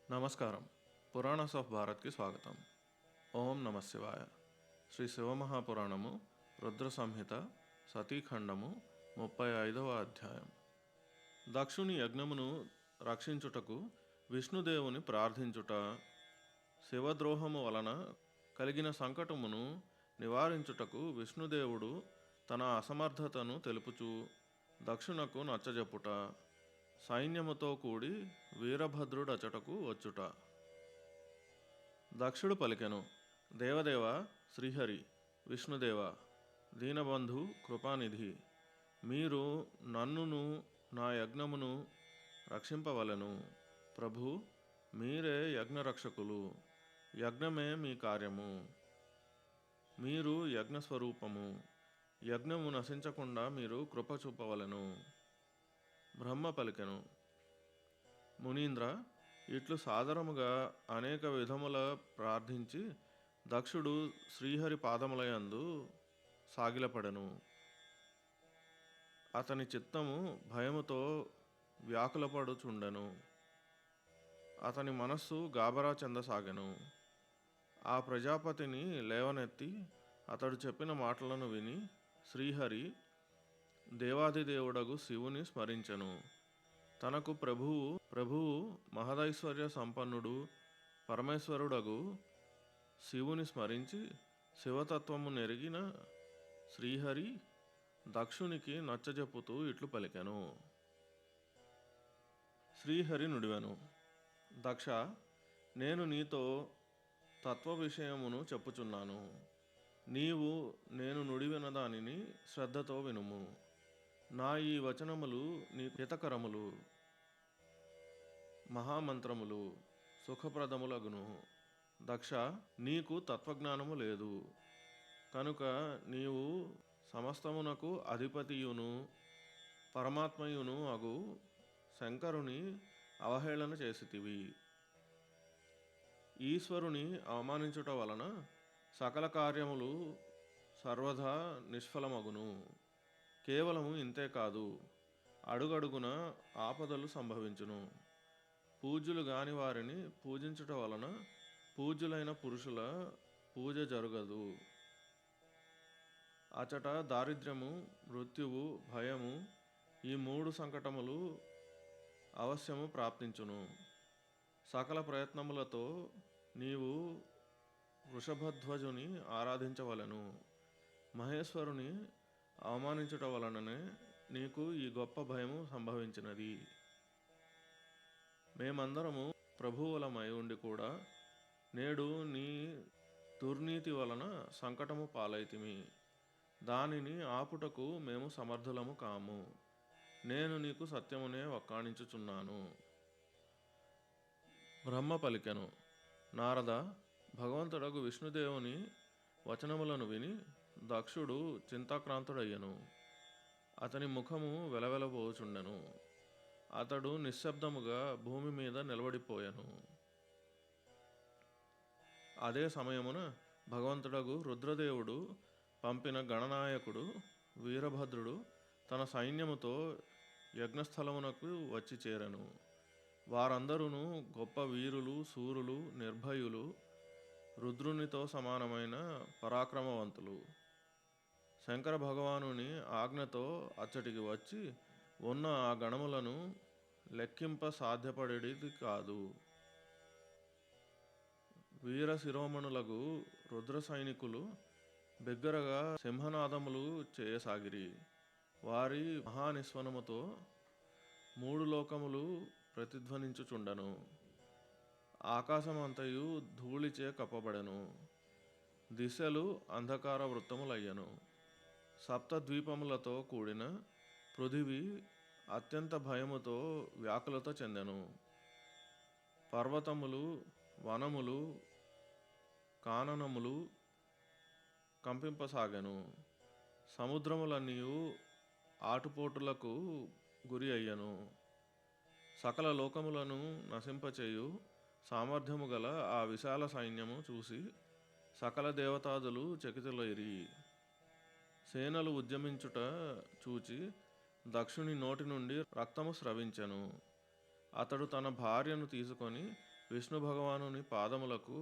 నమస్కారం. పురాణస్ ఆఫ్ భారత్కి స్వాగతం. ఓం నమ శివాయ. శ్రీ శివమహాపురాణము రుద్ర సంహిత సతీఖండము 35వ అధ్యాయం. దక్షుని యజ్ఞమును రక్షించుటకు విష్ణుదేవుని ప్రార్థించుట. శివద్రోహము వలన కలిగిన సంకటమును నివారించుటకు విష్ణుదేవుడు తన అసమర్థతను తెలుపుచు దక్షునకు నచ్చజెప్పుట. సైన్యముతో కూడి వీరభద్రుడచటకు వచ్చుట. దక్షుడు పలికెను, దేవదేవ శ్రీహరి విష్ణుదేవ దీనబంధు కృపానిధి, మీరు నన్నును నా యజ్ఞమును రక్షింపవలెను. ప్రభు, మీరే యజ్ఞరక్షకులు, యజ్ఞమే మీ కార్యము, మీరు యజ్ఞస్వరూపము, యజ్ఞము నశించకుండా మీరు కృప చూపవలెను. బ్రహ్మ పలికెను, మునీంద్ర, ఇట్లు సాదరముగా అనేక విధముల ప్రార్థించి దక్షుడు శ్రీహరి పాదములయందు సాగిలపడెను. అతని చిత్తము భయముతో వ్యాకులపడుచుండెను. అతని మనస్సు గాబరా చెందసాగెను. ఆ ప్రజాపతిని లేవనెత్తి అతడు చెప్పిన మాటలను విని శ్రీహరి దేవాదిదేవుడగు శివుని స్మరించెను. తనకు ప్రభువు మహదైశ్వర్య సంపన్నుడు పరమేశ్వరుడగు శివుని స్మరించి శివతత్వము నెరిగిన శ్రీహరి దక్షునికి నచ్చజెప్పుతూ ఇట్లు పలికెను. శ్రీహరి నుడివెను, దక్ష, నేను నీతో తత్వ విషయమును చెప్పుచున్నాను. నీవు నేను నుడివిన దానిని శ్రద్ధతో వినుము. నా ఈ వచనములు నీకు హితకరములు, మహామంత్రములు, సుఖప్రదములగును. దక్ష, నీకు తత్వజ్ఞానము లేదు కనుక నీవు సమస్తమునకు అధిపతియును పరమాత్మయును అగు శంకరుని అవహేళన చేసితివి. ఈశ్వరుని అవమానించుట వలన సకల కార్యములు సర్వదా నిష్ఫలమగును. కేవలము ఇంతే కాదు, అడుగడుగున ఆపదలు సంభవించును. పూజ్యులు గాని వారిని పూజించుట వలన పూజ్యులైన పురుషుల పూజ జరగదు. అచట దారిద్ర్యము, మృత్యువు, భయము, ఈ 3 సంకటములు అవశ్యము ప్రాప్తించును. సకల ప్రయత్నములతో నీవు వృషభధ్వజుని ఆరాధించవలెను. మహేశ్వరుని అవమానించుట వలననే నీకు ఈ గొప్ప భయము సంభవించినది. మేమందరము ప్రభువులమై ఉండి కూడా నేడు నీ దుర్నీతి వలన సంకటము పాలైతిమి. దానిని ఆపుటకు మేము సమర్థులము కాము. నేను నీకు సత్యమునే వక్కాణించుచున్నాను. బ్రహ్మ పలికెను, నారద, భగవంతుడగు విష్ణుదేవుని వచనములను విని దక్షుడు చింతాక్రాంతుడయ్యను. అతని ముఖము వెలవెలబోచుండెను. అతడు నిశ్శబ్దముగా భూమి మీద నిలబడిపోయెను. అదే సమయమున భగవంతుడగు రుద్రదేవుడు పంపిన గణనాయకుడు వీరభద్రుడు తన సైన్యముతో యజ్ఞస్థలమునకు వచ్చి చేరెను. వారందరూ గొప్ప వీరులు, శూరులు, నిర్భయులు, రుద్రునితో సమానమైన పరాక్రమవంతులు. శంకర భగవానుని ఆజ్ఞతో అచ్చటికి వచ్చి ఉన్న ఆ గణములను లెక్కింప సాధ్యపడేది కాదు. వీర శిరోమణులకు రుద్ర సైనికులు బిగ్గరగా సింహనాదములు చేయసాగిరి. వారి మహానిస్వనముతో 3 లోకములు ప్రతిధ్వనించుచుండెను. ఆకాశమంతయు ధూళిచే కప్పబడెను. దిశలు అంధకార వృత్తములయ్యను. సప్తద్వీపములతో కూడిన పృథివీ అత్యంత భయముతో వ్యాకులత చెందెను. పర్వతములు, వనములు, కాననములు కంపింపసాగెను. సముద్రములన్నీయు ఆటుపోటులకు గురి అయ్యను. సకల లోకములను నశింపచేయు సామర్థ్యము గల ఆ విశాల సైన్యము చూసి సకల దేవతాదులు చకితులైరి. సేనలు ఉద్యమించుట చూచి దక్షుని నోటి నుండి రక్తము స్రవించెను. అతడు తన భార్యను తీసుకొని విష్ణు భగవానుని పాదములకు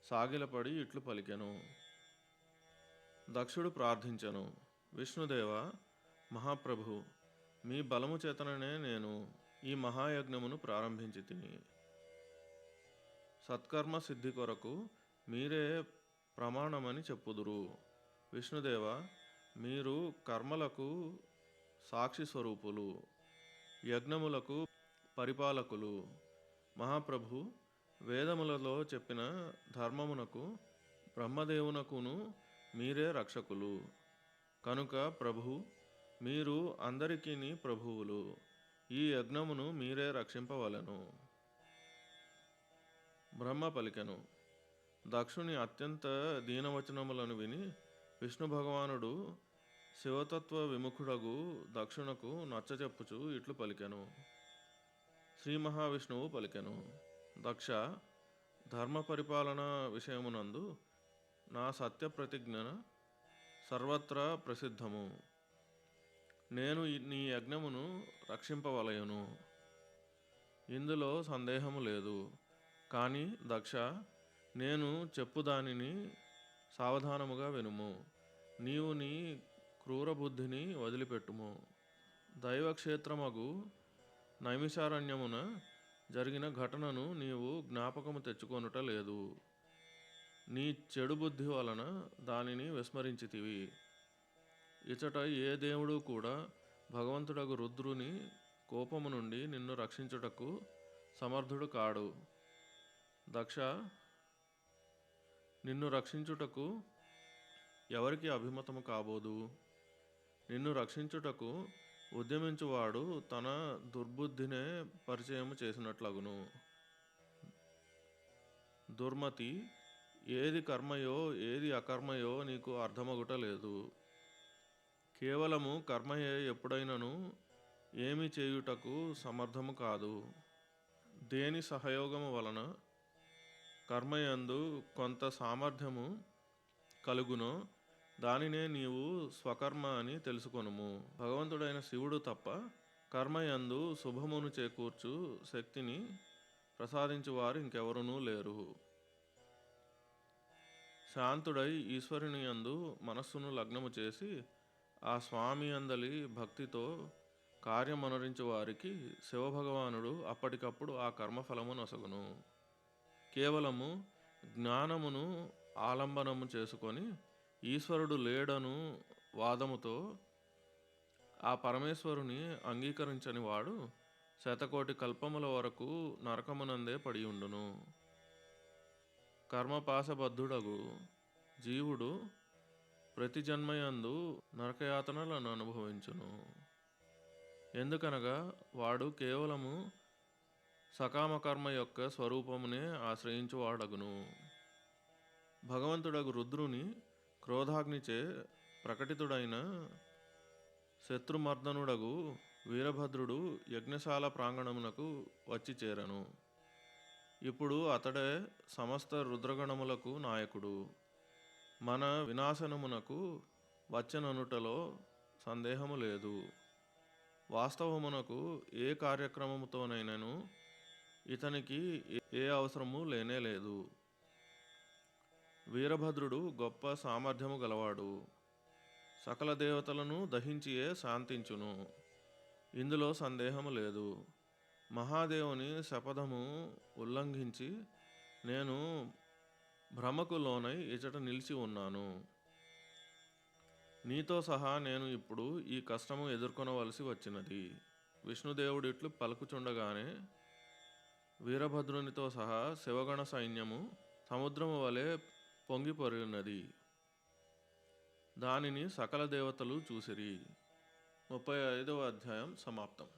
సాగిలపడి ఇట్లు పలికెను. దక్షుడు ప్రార్థించెను. విష్ణుదేవ మహాప్రభు, మీ బలము చేతననే నేను ఈ మహాయజ్ఞమును ప్రారంభించి తిని. సత్కర్మ సిద్ధి కొరకు మీరే ప్రమాణమని చెప్పుదురు. విష్ణుదేవ, మీరు కర్మలకు సాక్షి స్వరూపులు, యజ్ఞములకు పరిపాలకులు. మహాప్రభు, వేదములలో చెప్పిన ధర్మమునకు బ్రహ్మదేవునకును మీరే రక్షకులు. కనుక ప్రభు, మీరు అందరికీ ప్రభువులు. ఈ యజ్ఞమును మీరే రక్షింపవలెను. బ్రహ్మ పలికెను. దక్షుని అత్యంత దీనవచనములను విని విష్ణు భగవానుడు శివతత్వ విముఖుడగు దక్షునకు నచ్చచెప్పుచు ఇట్లు పలికెను. శ్రీ మహావిష్ణువు పలికెను. దక్ష, ధర్మ పరిపాలన విషయమునందు నా సత్య ప్రతిజ్ఞ సర్వత్రా ప్రసిద్ధము. నేను నీ యజ్ఞమును రక్షింపవలయను, ఇందులో సందేహము లేదు. కానీ దక్ష, నేను చెప్పుదానిని సావధానముగా వినుము. నీవు నీ క్రూర బుద్ధిని వదిలిపెట్టుము. దైవక్షేత్రమగు నైమిషారణ్యమున జరిగిన ఘటనను నీవు జ్ఞాపకము తెచ్చుకొనుట లేదు. నీ చెడు బుద్ధి వలన దానిని విస్మరించితివి. ఇచట ఏ దేవుడు కూడా భగవంతుడగు రుద్రుని కోపము నుండి నిన్ను రక్షించుటకు సమర్థుడు కాడు. దక్ష, నిన్ను రక్షించుటకు ఎవరికి అభిమతము కాబోదు. నిన్ను రక్షించుటకు ఉద్యమించువాడు తన దుర్బుద్ధినే పరిచయము చేసినట్లగును. దుర్మతి, ఏది కర్మయో ఏది అకర్మయో నీకు అర్థమగుట లేదు. కేవలము కర్మయే ఎప్పుడైనను ఏమి చేయుటకు సమర్థము కాదు. దేని సహయోగము వలన కర్మయందు కొంత సామర్థ్యము కలుగునో దానినే నీవు స్వకర్మ అని తెలుసుకొనుము. భగవంతుడైన శివుడు తప్ప కర్మయందు శుభమును చేకూర్చు శక్తిని ప్రసాదించువారు ఇంకెవరునూ లేరు. శాంతుడై ఈశ్వరుని యందు మనస్సును లగ్నము చేసి ఆ స్వామి అందలి భక్తితో కార్యమనరించు వారికి శివభగవానుడు అప్పటికప్పుడు ఆ కర్మఫలము నొసగును. కేవలము జ్ఞానమును ఆలంబనము చేసుకొని ఈశ్వరుడు లేడను వాదముతో ఆ పరమేశ్వరుని అంగీకరించని వాడు శతకోటి కల్పముల వరకు నరకమునందే పడి ఉండును. కర్మపాశబద్ధుడగు జీవుడు ప్రతి జన్మయందు నరకయాతనలను అనుభవించును. ఎందుకనగా వాడు కేవలము సకామకర్మ యొక్క స్వరూపమునే ఆశ్రయించువాడగును. భగవంతుడగు రుద్రుని క్రోధాగ్నిచే ప్రకటితుడైన శత్రుమర్దనుడగు వీరభద్రుడు యజ్ఞశాల ప్రాంగణమునకు వచ్చి చేరను. ఇప్పుడు అతడే సమస్త రుద్రగణములకు నాయకుడు. మన వినాశనమునకు వచ్చెననుటలో సందేహము లేదు. వాస్తవమునకు ఏ కార్యక్రమముతోనైనను ఇతనికి ఏ అవసరము లేనే లేదు. వీరభద్రుడు గొప్ప సామర్థ్యము గలవాడు. సకల దేవతలను దహించియే శాంతించును. ఇందులో సందేహము లేదు. మహాదేవుని శపథము ఉల్లంఘించి నేను భ్రమకు లోనై ఇచట నిలిచి ఉన్నాను. నీతో సహా నేను ఇప్పుడు ఈ కష్టము ఎదుర్కొనవలసి వచ్చినది. విష్ణుదేవుడిట్లు పలుకుచుండగానే వీరభద్రునితో సహా శివగణ సైన్యము సముద్రము వలె పొంగిపొరిగినది. దానిని సకల దేవతలు చూసిరి. 35వ అధ్యాయం సమాప్తం.